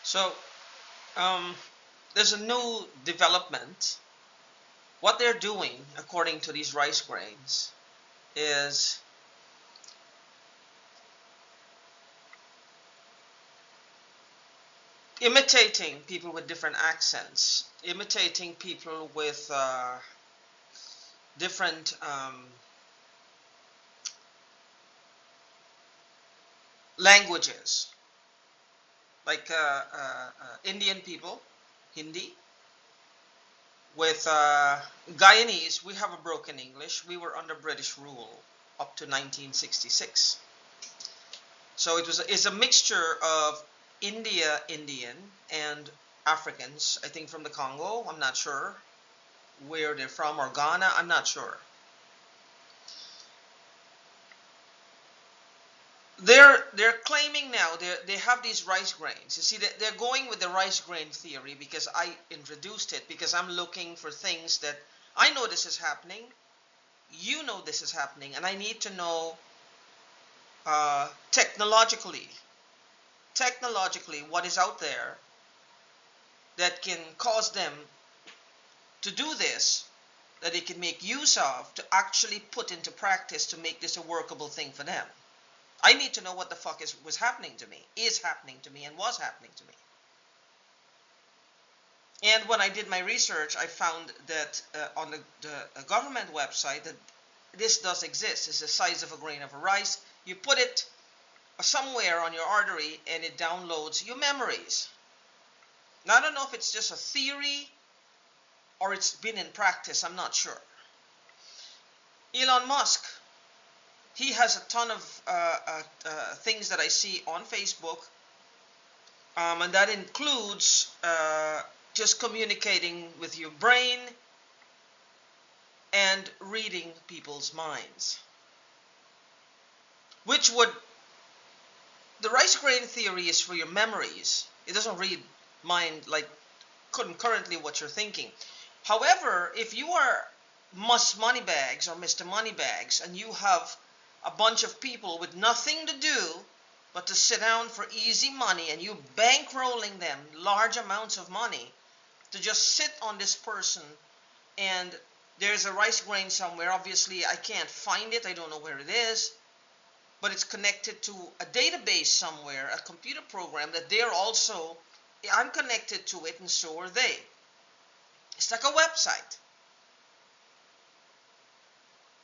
So um, there's a new development. What they're doing, according to these rice grains, is imitating people with different accents, imitating people with different languages, like Indian people, Hindi, with Guyanese. We have a broken English. We were under British rule up to 1966. So it's a mixture of Indian, and Africans, I think from the Congo. I'm not sure where they're from, or Ghana. I'm not sure. They're claiming now they have these rice grains. You see, they're going with the rice grain theory because I introduced it, because I'm looking for things that I know this is happening. You know this is happening, and I need to know technologically what is out there that can cause them to do this, that they can make use of to actually put into practice to make this a workable thing for them. I need to know what the fuck was happening to me, is happening to me, and was happening to me. And when I did my research, I found that on the government website that this does exist. It's the size of a grain of rice. You put it somewhere on your artery and it downloads your memories. Now, I don't know if it's just a theory or it's been in practice. I'm not sure. Elon Musk, he has a ton of things that I see on Facebook, and that includes just communicating with your brain and reading people's minds. Which would, the rice grain theory is for your memories. It doesn't read mind like concurrently what you're thinking. However, if you are Mus Moneybags or Mr. Moneybags and you have a bunch of people with nothing to do but to sit down for easy money, and you bankrolling them large amounts of money to just sit on this person, and there's a rice grain somewhere. Obviously, I can't find it. I don't know where it is, but it's connected to a database somewhere, a computer program that they're also, I'm connected to it, and so are they. It's like a website.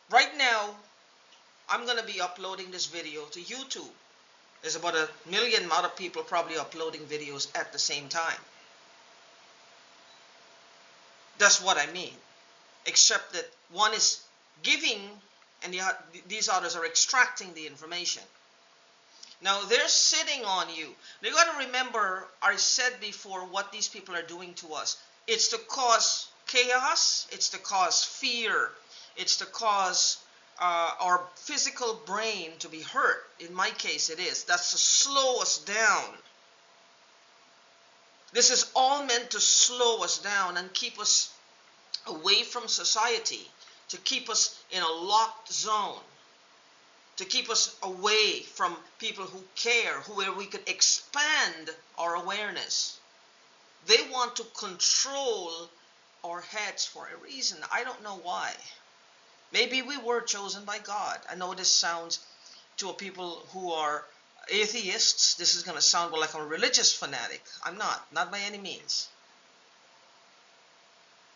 Right now, I'm going to be uploading this video to YouTube. There's about 1 million amount of people probably uploading videos at the same time. That's what I mean. Except that one is giving and these others are extracting the information. Now they're sitting on you. Now you got to remember, I said before, what these people are doing to us. It's to cause chaos. It's to cause fear. It's to cause our physical brain to be hurt. In my case, it is. That's to slow us down. This is all meant to slow us down and keep us away from society, to keep us in a locked zone, to keep us away from people who care, where we could expand our awareness. They want to control our heads for a reason. I don't know why. Maybe we were chosen by God. I know this sounds, to people who are atheists, this is going to sound like I'm a religious fanatic. I'm not by any means.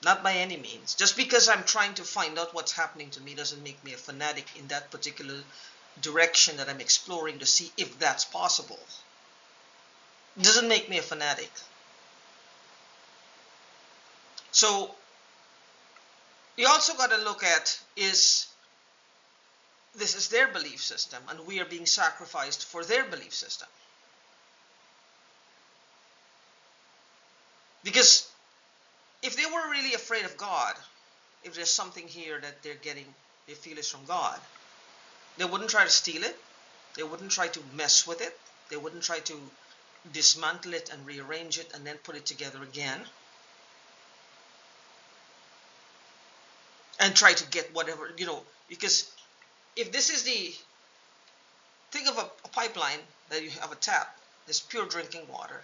Not by any means. Just because I'm trying to find out what's happening to me doesn't make me a fanatic in that particular direction that I'm exploring to see if that's possible. It doesn't make me a fanatic. So you also got to look at, this is their belief system, and we are being sacrificed for their belief system. Because if they were really afraid of God, if there's something here that they feel is from God, they wouldn't try to steal it. They wouldn't try to mess with it. They wouldn't try to dismantle it and rearrange it and then put it together again and try to get whatever, because if this is think of a pipeline that you have a tap, there's pure drinking water.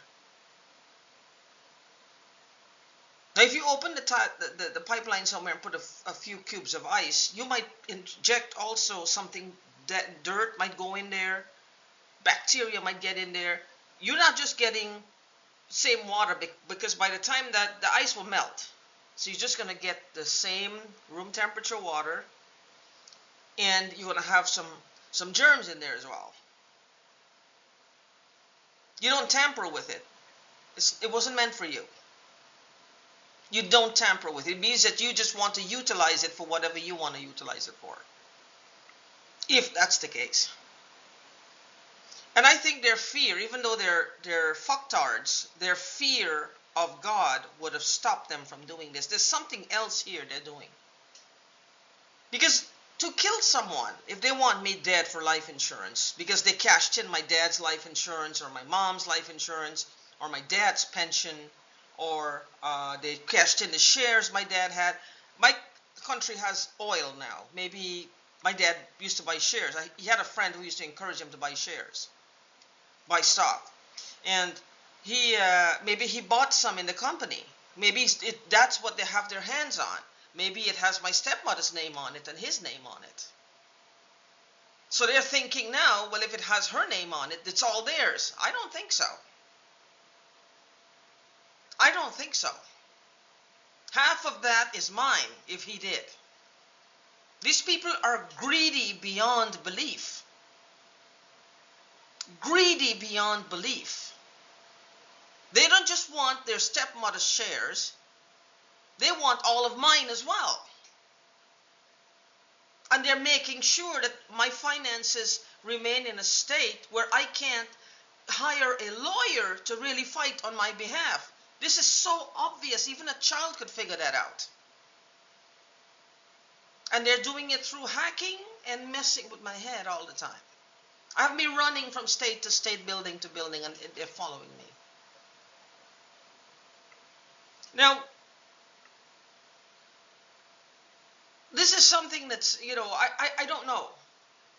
if you open the pipeline somewhere and put a few cubes of ice, you might inject also something, that dirt might go in there, bacteria might get in there. You're not just getting same water, because by the time that the ice will melt, so you're just going to get the same room temperature water, and you're going to have some germs in there as well. You don't tamper with it. It wasn't meant for you. You don't tamper with it. It means that you just want to utilize it for whatever you want to utilize it for, if that's the case. And I think their fear, even though they're fucktards, their fear of God would have stopped them from doing this. There's something else here they're doing. Because to kill someone, if they want me dead for life insurance, because they cashed in my dad's life insurance or my mom's life insurance or my dad's pension, or they cashed in the shares my dad had. My country has oil now. Maybe my dad used to buy shares. He had a friend who used to encourage him to buy shares, buy stock. And maybe he bought some in the company. Maybe that's what they have their hands on. Maybe it has my stepmother's name on it and his name on it. So they're thinking now, well, if it has her name on it, it's all theirs. I don't think so. I don't think so. Half of that is mine if he did. These people are greedy beyond belief. Greedy beyond belief. They don't just want their stepmother's shares. They want all of mine as well. And they're making sure that my finances remain in a state where I can't hire a lawyer to really fight on my behalf. This is so obvious, even a child could figure that out. And they're doing it through hacking and messing with my head all the time. I have me running from state to state, building to building, and they're following me. Now, this is something that's, I don't know,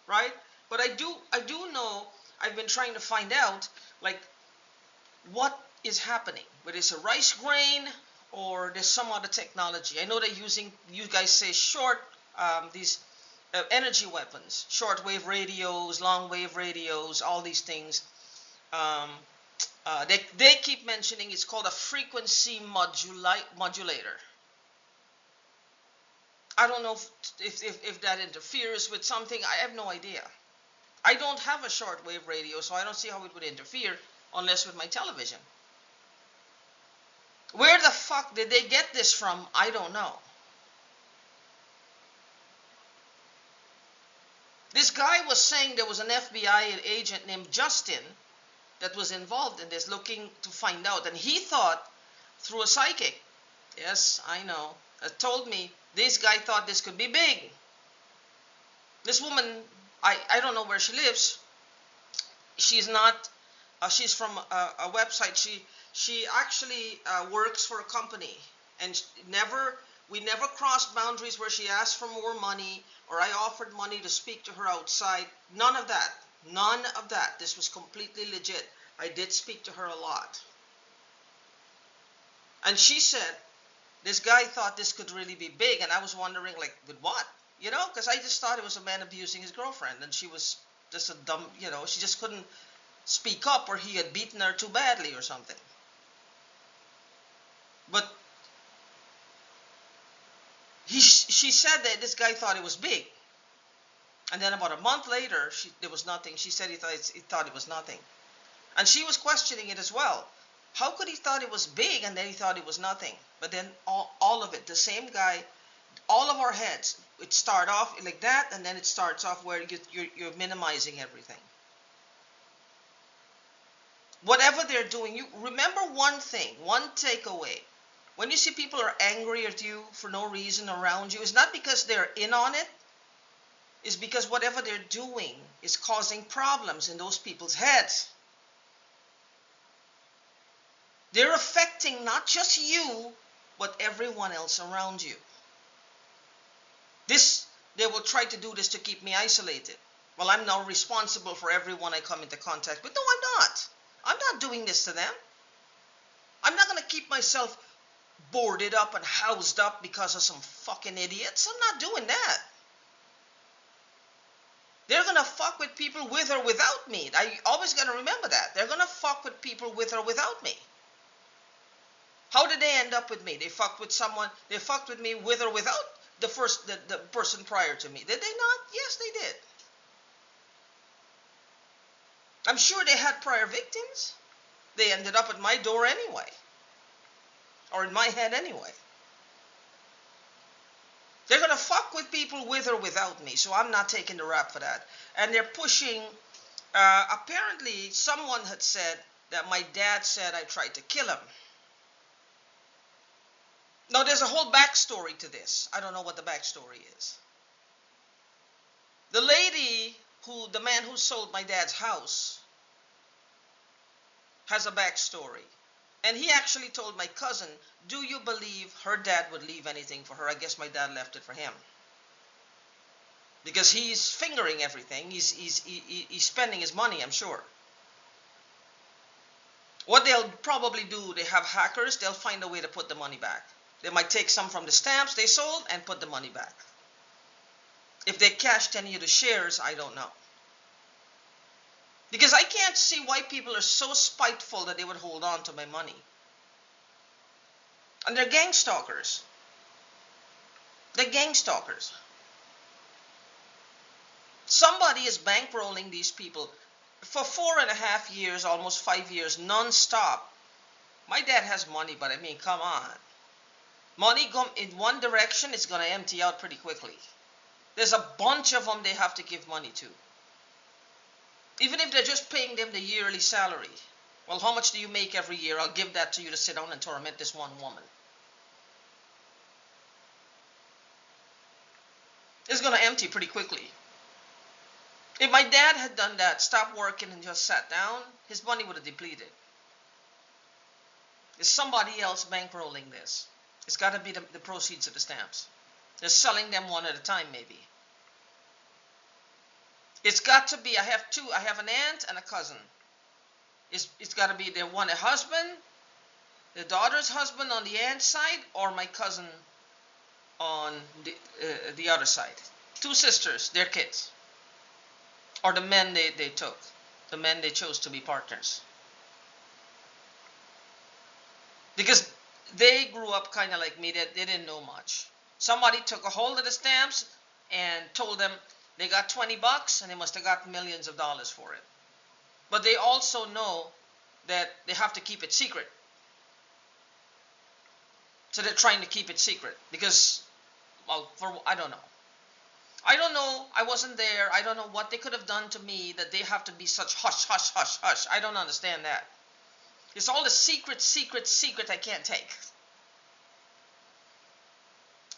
right? But I do know, I've been trying to find out, like, what is happening, whether it's a rice grain or there's some other technology. I know they're using, you guys say these energy weapons, shortwave radios, long wave radios, all these things. They keep mentioning it's called a frequency modulator. I don't know if that interferes with something. I have no idea. I don't have a shortwave radio, so I don't see how it would interfere unless with my television. Where the fuck did they get this from? I don't know. This guy was saying there was an FBI agent named Justin that was involved in this, looking to find out. And he thought, through a psychic, yes, I know, told me this guy thought this could be big. This woman, I don't know where she lives. She's not, she's from a website. She actually works for a company, and we never crossed boundaries where she asked for more money or I offered money to speak to her outside. None of that. None of that. This was completely legit. I did speak to her a lot. And she said, this guy thought this could really be big, and I was wondering, like, with what? Because I just thought it was a man abusing his girlfriend, and she was just a dumb, she just couldn't speak up, or he had beaten her too badly or something. But she said that this guy thought it was big. And then about a month later, there was nothing. She said he thought it was nothing. And she was questioning it as well. How could he thought it was big and then he thought it was nothing? But then all of it, the same guy, all of our heads, it start off like that, and then it starts off where you're minimizing everything. Whatever they're doing, you remember one thing, one takeaway. When you see people are angry at you for no reason around you, it's not because they're in on it. It's because whatever they're doing is causing problems in those people's heads. They're affecting not just you, but everyone else around you. They will try to do this to keep me isolated. Well, I'm now responsible for everyone I come into contact with. No, I'm not. I'm not doing this to them. I'm not going to keep myself boarded up and housed up because of some fucking idiots. I'm not doing that. They're gonna fuck with people with or without me. I always gotta remember that. They're gonna fuck with people with or without me. How did they end up with me? They fucked with someone. They fucked with me with or without the person prior to me. Did they not? Yes, they did. I'm sure they had prior victims. They ended up at my door anyway, or in my head anyway. They're gonna fuck with people with or without me, so I'm not taking the rap for that. And they're pushing. Apparently, someone had said that my dad said I tried to kill him. Now, there's a whole backstory to this. I don't know what the backstory is. The man who sold my dad's house, has a backstory. And he actually told my cousin, do you believe her dad would leave anything for her? I guess my dad left it for him. Because he's fingering everything. He's spending his money, I'm sure. What they'll probably do, they have hackers, they'll find a way to put the money back. They might take some from the stamps they sold and put the money back. If they cashed any of the shares, I don't know. Because I can't see why people are so spiteful that they would hold on to my money. And they're gang stalkers. They're gang stalkers. Somebody is bankrolling these people for 4.5 years, almost 5 years, non-stop. My dad has money, but I mean, come on. Money go in one direction, it's going to empty out pretty quickly. There's a bunch of them they have to give money to. Even if they're just paying them the yearly salary. Well, how much do you make every year? I'll give that to you to sit down and torment this one woman. It's going to empty pretty quickly. If my dad had done that, stopped working and just sat down, his money would have depleted. There's somebody else bankrolling this. It's got to be the proceeds of the stamps. They're selling them one at a time, maybe. It's got to be, I have two. I have an aunt and a cousin. It's got to be a husband, the daughter's husband on the aunt's side, or my cousin on the other side. Two sisters, their kids. Or the men they took. The men they chose to be partners. Because they grew up kind of like me. They didn't know much. Somebody took a hold of the stamps and told them they got $20 and they must have got millions of dollars for it. But they also know that they have to keep it secret. So they're trying to keep it secret because, well, I don't know. I don't know. I wasn't there. I don't know what they could have done to me that they have to be such hush, hush, hush, hush. I don't understand that. It's all the secret I can't take.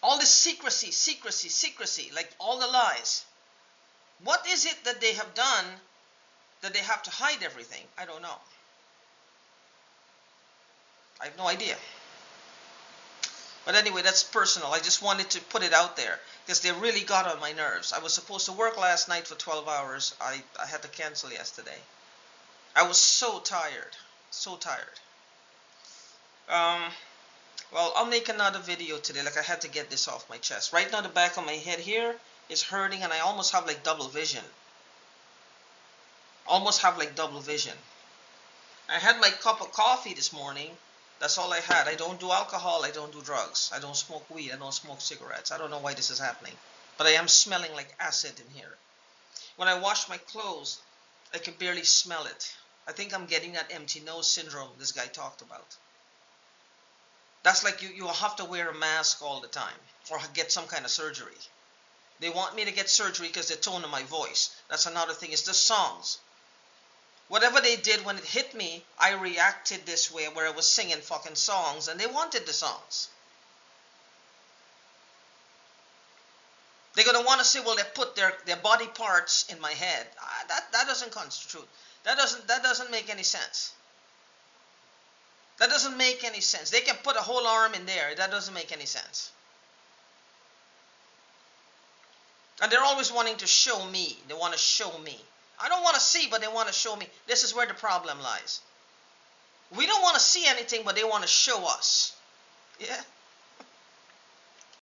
All the secrecy, like all the lies. What is it that they have done that they have to hide everything? I don't know. I have no idea. But anyway, that's personal. I just wanted to put it out there because they really got on my nerves. I was supposed to work last night for 12 hours. I had to cancel yesterday. I was so tired. So tired. Well, I'll make another video today. Like, I had to get this off my chest. Right now, the back of my head here is hurting, and I almost have like double vision. Almost have like double vision. I had my cup of coffee this morning. That's all I had. I don't do alcohol. I don't do drugs. I don't smoke weed. I don't smoke cigarettes. I don't know why this is happening. But I am smelling like acid in here. When I wash my clothes, I can barely smell it. I think I'm getting that empty nose syndrome this guy talked about. That's like you have to wear a mask all the time or get some kind of surgery. They want me to get surgery because the tone of my voice. That's another thing. It's the songs. Whatever they did when it hit me, I reacted this way where I was singing fucking songs and they wanted the songs. They're going to want to say, well, they put their body parts in my head. That doesn't constitute. That doesn't make any sense. That doesn't make any sense. They can put a whole arm in there. That doesn't make any sense. And they're always wanting to show me. They want to show me. I don't want to see, but they want to show me. This is where the problem lies. We don't want to see anything, but they want to show us. Yeah.